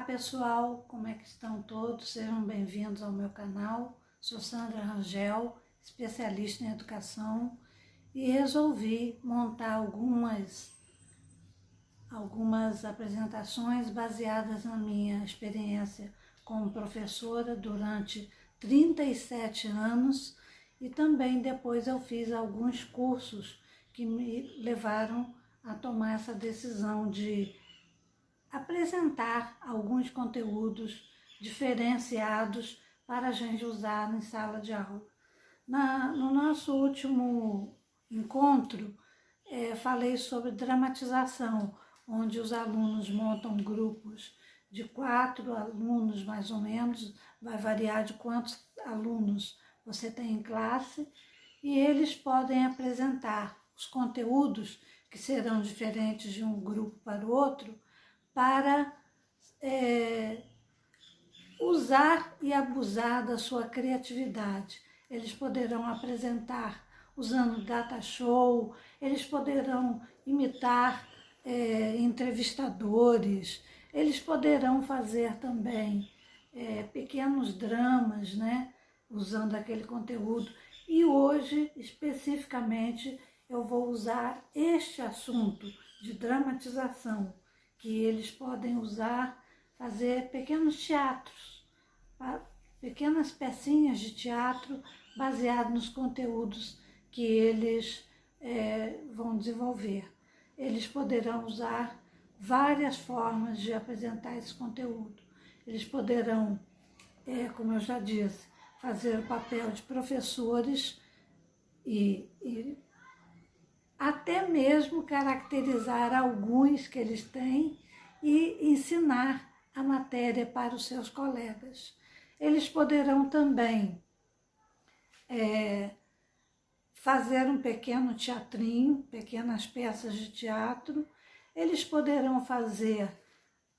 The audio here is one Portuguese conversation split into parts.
Olá pessoal, como é que estão todos? Sejam bem-vindos ao meu canal. Sou Sandra Rangel, especialista em educação, e resolvi montar algumas apresentações baseadas na minha experiência como professora durante 37 anos, e também depois eu fiz alguns cursos que me levaram a tomar essa decisão de apresentar alguns conteúdos diferenciados para a gente usar em sala de aula. No nosso último encontro, falei sobre dramatização, onde os alunos montam grupos de 4 alunos mais ou menos, vai variar de quantos alunos você tem em classe, e eles podem apresentar os conteúdos que serão diferentes de um grupo para o outro, para usar e abusar da sua criatividade. Eles poderão apresentar usando data show, eles poderão imitar entrevistadores, eles poderão fazer também pequenos dramas, né, usando aquele conteúdo. E hoje, especificamente, eu vou usar este assunto de dramatização, que eles podem usar, fazer pequenos teatros, pequenas pecinhas de teatro baseadas nos conteúdos que eles vão desenvolver. Eles poderão usar várias formas de apresentar esse conteúdo. Eles poderão, como eu já disse, fazer o papel de professores e até mesmo caracterizar alguns que eles têm e ensinar a matéria para os seus colegas. Eles poderão também fazer um pequeno teatrinho, pequenas peças de teatro. Eles poderão fazer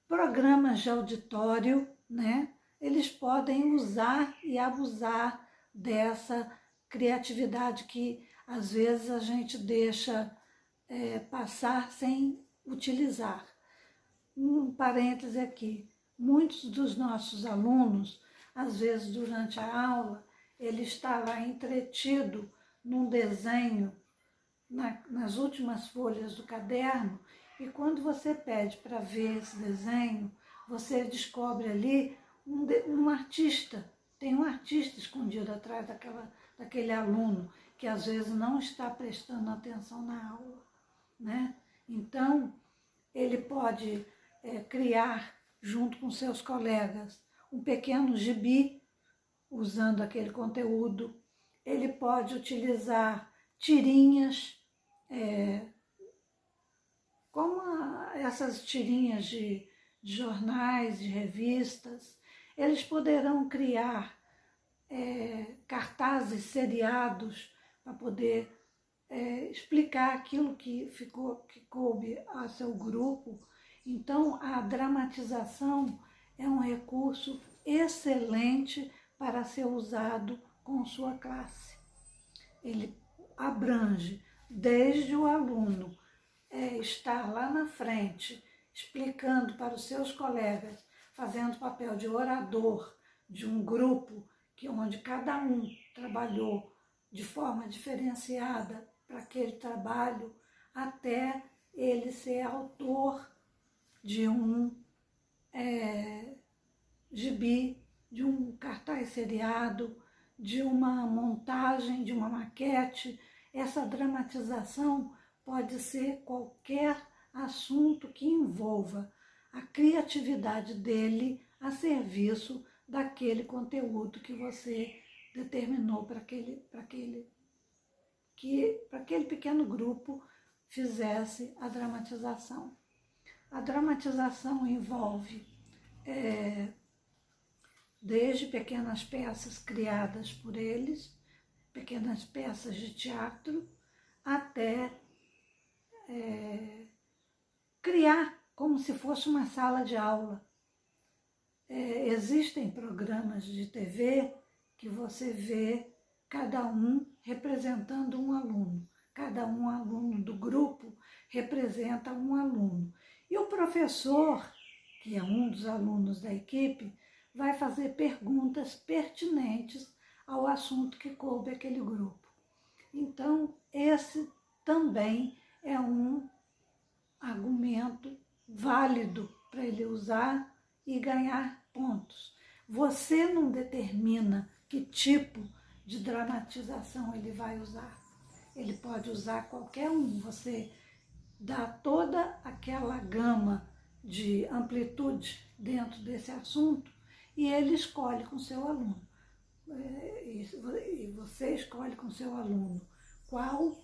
programas de auditório, né? Eles podem usar e abusar dessa criatividade que às vezes a gente deixa passar sem utilizar. Um parêntese aqui, muitos dos nossos alunos, às vezes durante a aula, ele está lá entretido num desenho nas últimas folhas do caderno, e quando você pede para ver esse desenho, você descobre ali um artista, tem um artista escondido atrás daquele aluno, que às vezes não está prestando atenção na aula, né? Então, ele pode criar, junto com seus colegas, um pequeno gibi, usando aquele conteúdo. Ele pode utilizar tirinhas, como essas tirinhas de jornais, de revistas. Eles poderão criar cartazes seriados para poder explicar aquilo que coube a seu grupo. Então, a dramatização é um recurso excelente para ser usado com sua classe. Ele abrange desde o aluno estar lá na frente, explicando para os seus colegas, fazendo o papel de orador de um grupo, onde cada um trabalhou de forma diferenciada para aquele trabalho, até ele ser autor de um gibi, de um cartaz seriado, de uma montagem, de uma maquete. Essa dramatização pode ser qualquer assunto que envolva a criatividade dele a serviço daquele conteúdo que você determinou para aquele pequeno grupo fizesse a dramatização. A dramatização envolve desde pequenas peças criadas por eles, pequenas peças de teatro, até criar como se fosse uma sala de aula. Existem programas de TV que você vê cada um representando um aluno. Cada um aluno do grupo representa um aluno. E o professor, que é um dos alunos da equipe, vai fazer perguntas pertinentes ao assunto que coube aquele grupo. Então, esse também é um argumento válido para ele usar e ganhar pontos. Você não determina que tipo de dramatização ele vai usar. Ele pode usar qualquer um. Você dá toda aquela gama de amplitude dentro desse assunto e ele escolhe com seu aluno. E você escolhe com seu aluno qual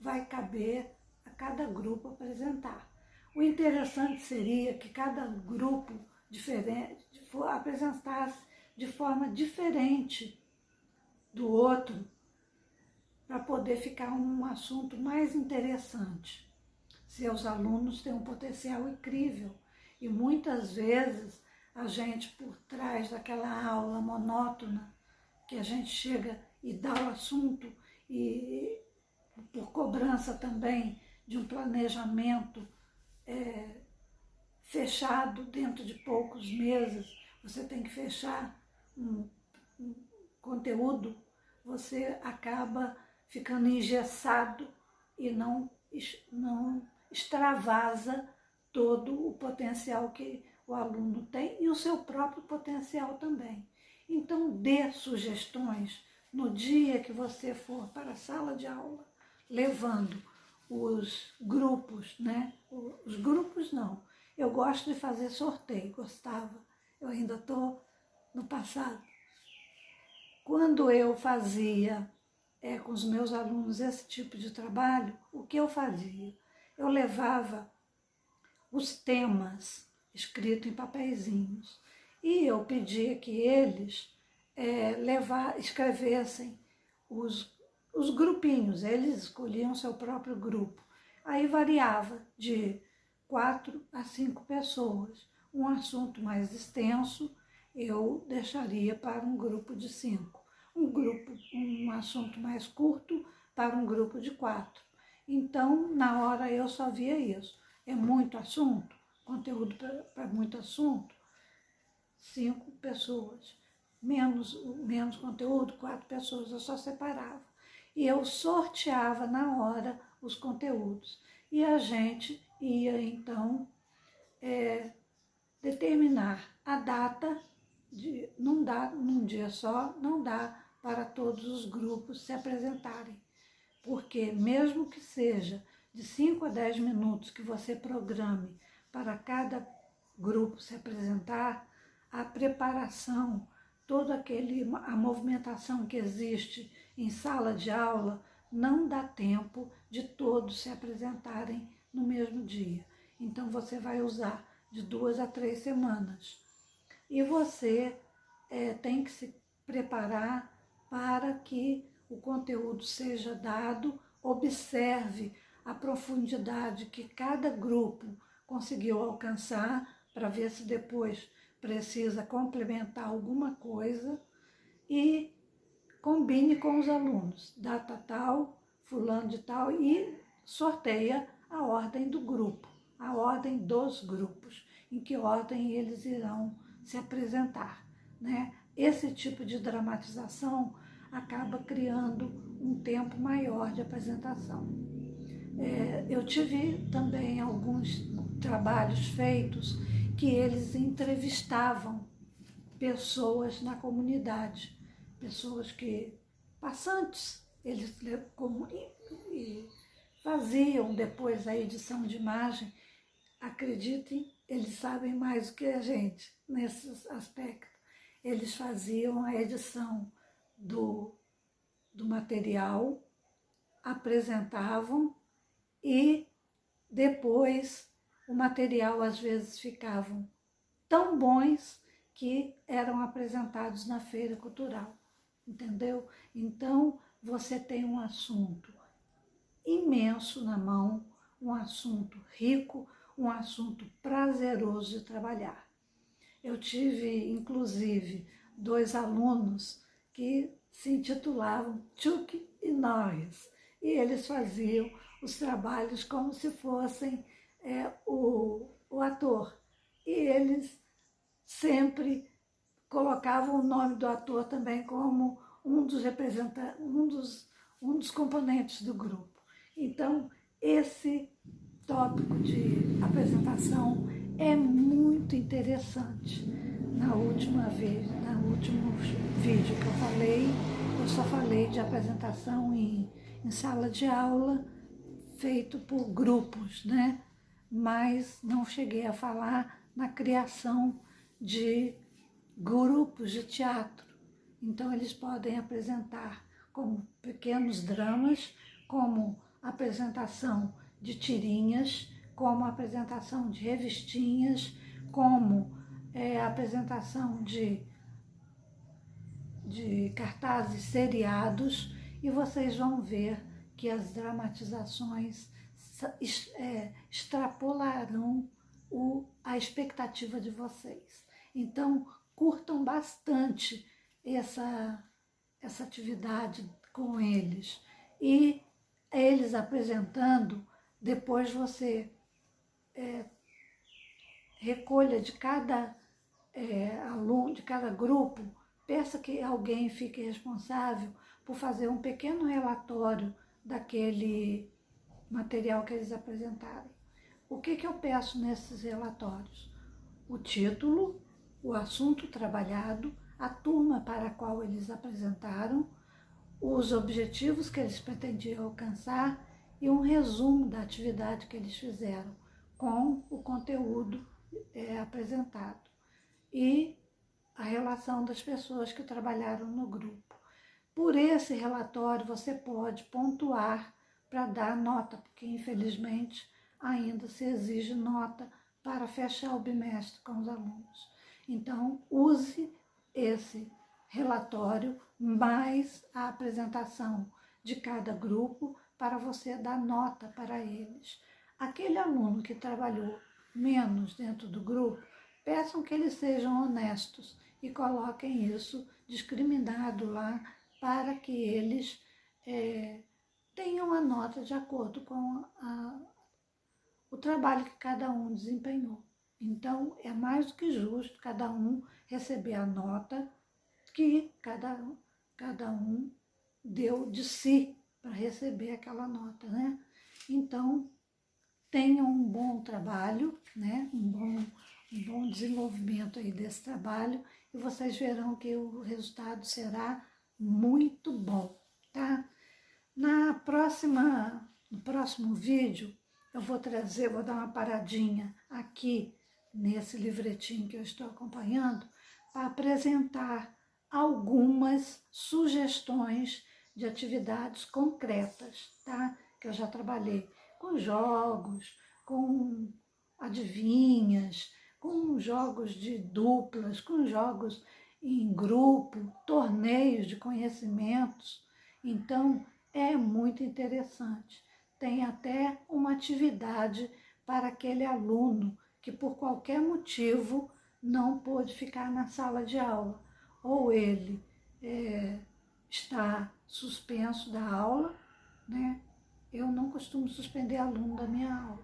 vai caber a cada grupo apresentar. O interessante seria que cada grupo diferente apresentasse de forma diferente do outro para poder ficar um assunto mais interessante. Seus alunos têm um potencial incrível e muitas vezes a gente, por trás daquela aula monótona, que a gente chega e dá o assunto e por cobrança também de um planejamento fechado dentro de poucos meses, você tem que fechar um conteúdo, você acaba ficando engessado e não extravasa todo o potencial que o aluno tem e o seu próprio potencial também. Então, dê sugestões no dia que você for para a sala de aula, levando os grupos, né? Os grupos não. Eu gosto de fazer sorteio, gostava. Eu ainda estou no passado. Quando eu fazia com os meus alunos esse tipo de trabalho, o que eu fazia? Eu levava os temas escritos em papeizinhos e eu pedia que eles escrevessem os grupinhos, eles escolhiam seu próprio grupo. Aí variava de 4 a 5 pessoas. Um assunto mais extenso eu deixaria para um grupo de 5. Um assunto mais curto para um grupo de 4. Então, na hora eu só via isso. É muito assunto, conteúdo para muito assunto, 5 pessoas. Menos conteúdo, 4 pessoas, eu só separava. E eu sorteava na hora os conteúdos. E a gente ia, então, determinar a data, não dá num dia só, não dá para todos os grupos se apresentarem. Porque mesmo que seja de 5 a 10 minutos que você programe para cada grupo se apresentar, a preparação, a movimentação que existe em sala de aula, não dá tempo de todos se apresentarem no mesmo dia. Então, você vai usar de 2 a 3 semanas. E você tem que se preparar para que o conteúdo seja dado, observe a profundidade que cada grupo conseguiu alcançar, para ver se depois precisa complementar alguma coisa e combine com os alunos, data tal, fulano de tal, e sorteia a ordem do grupo, a ordem dos grupos, em que ordem eles irão se apresentar, né? Esse tipo de dramatização acaba criando um tempo maior de apresentação. Eu tive também alguns trabalhos feitos que eles entrevistavam pessoas na comunidade, pessoas passantes, eles e faziam depois a edição de imagem. Acreditem, eles sabem mais do que a gente nesse aspecto. Eles faziam a edição do material, apresentavam e depois o material às vezes ficavam tão bons que eram apresentados na feira cultural, entendeu? Então, você tem um assunto imenso na mão, um assunto rico, um assunto prazeroso de trabalhar. Eu tive, inclusive, 2 alunos que se intitulavam Chuck e Norris, e eles faziam os trabalhos como se fossem o ator. E eles sempre colocavam o nome do ator também como um dos representantes, um dos componentes do grupo. Então, esse tópico de apresentação é muito interessante. No último vídeo que eu falei, eu só falei de apresentação em sala de aula, feito por grupos, né? Mas não cheguei a falar na criação de grupos de teatro. Então, eles podem apresentar como pequenos dramas, como apresentação de tirinhas, como apresentação de revistinhas, como apresentação de cartazes seriados, e vocês vão ver que as dramatizações extrapolarão a expectativa de vocês. Então, curtam bastante essa atividade com eles. E eles apresentando, depois você recolha de cada aluno, de cada grupo, peça que alguém fique responsável por fazer um pequeno relatório daquele material que eles apresentarem. O que eu peço nesses relatórios? O título, o assunto trabalhado, a turma para a qual eles apresentaram, os objetivos que eles pretendiam alcançar e um resumo da atividade que eles fizeram com o conteúdo apresentado e a relação das pessoas que trabalharam no grupo. Por esse relatório você pode pontuar para dar nota, porque infelizmente ainda se exige nota para fechar o bimestre com os alunos. Então, use esse relatório mais a apresentação de cada grupo para você dar nota para eles. Aquele aluno que trabalhou menos dentro do grupo, peçam que eles sejam honestos e coloquem isso discriminado lá para que eles tenham a nota de acordo com o trabalho que cada um desempenhou. Então, é mais do que justo cada um receber a nota que cada um deu de si para receber aquela nota, né? Então, tenham um bom trabalho, né? um bom desenvolvimento aí desse trabalho, e vocês verão que o resultado será muito bom, tá? No próximo vídeo, eu vou dar uma paradinha aqui nesse livretinho que eu estou acompanhando, para apresentar algumas sugestões de atividades concretas, tá? Que eu já trabalhei com jogos, com adivinhas, com jogos de duplas, com jogos em grupo, torneios de conhecimentos. Então, é muito interessante. Tem até uma atividade para aquele aluno que por qualquer motivo não pôde ficar na sala de aula. Ou ele está suspenso da aula, né? Eu não costumo suspender aluno da minha aula,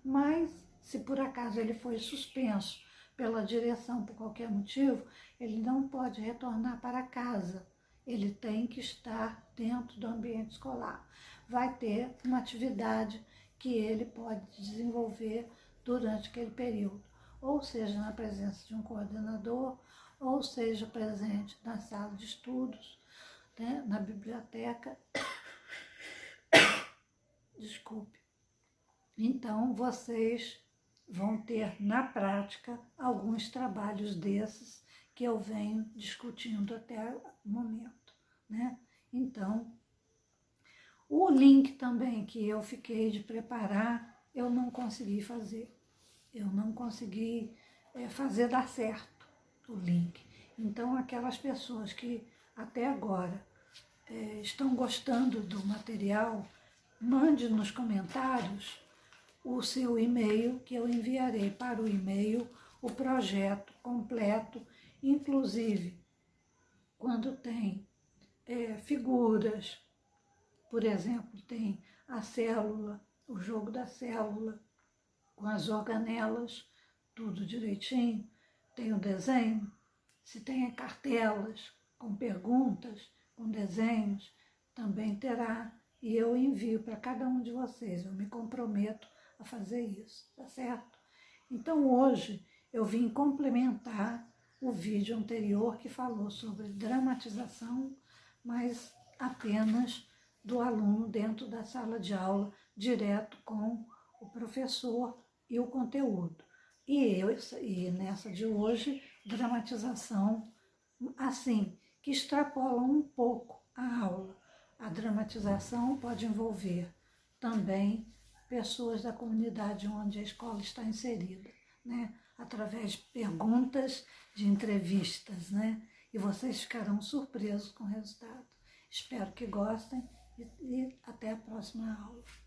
mas se por acaso ele foi suspenso pela direção por qualquer motivo, ele não pode retornar para casa. Ele tem que estar dentro do ambiente escolar. Vai ter uma atividade que ele pode desenvolver durante aquele período, ou seja, na presença de um coordenador, ou seja, presente na sala de estudos, né, na biblioteca. Desculpe. Então, vocês vão ter na prática alguns trabalhos desses que eu venho discutindo até o momento, né? Então, o link também que eu fiquei de preparar, eu não consegui fazer. Eu não consegui fazer dar certo o link. Então, aquelas pessoas que até agora estão gostando do material, mande nos comentários o seu e-mail, que eu enviarei para o e-mail o projeto completo, inclusive quando tem figuras, por exemplo, tem a célula, o jogo da célula, com as organelas, tudo direitinho, tem o desenho, se tem cartelas com perguntas, com desenhos, também terá. E eu envio para cada um de vocês, eu me comprometo a fazer isso, tá certo? Então hoje eu vim complementar o vídeo anterior que falou sobre dramatização, mas apenas do aluno dentro da sala de aula, direto com o professor e o conteúdo. E nessa de hoje, dramatização assim, que extrapola um pouco a aula. A dramatização pode envolver também pessoas da comunidade onde a escola está inserida, né? Através de perguntas, de entrevistas, né? E vocês ficarão surpresos com o resultado. Espero que gostem e até a próxima aula.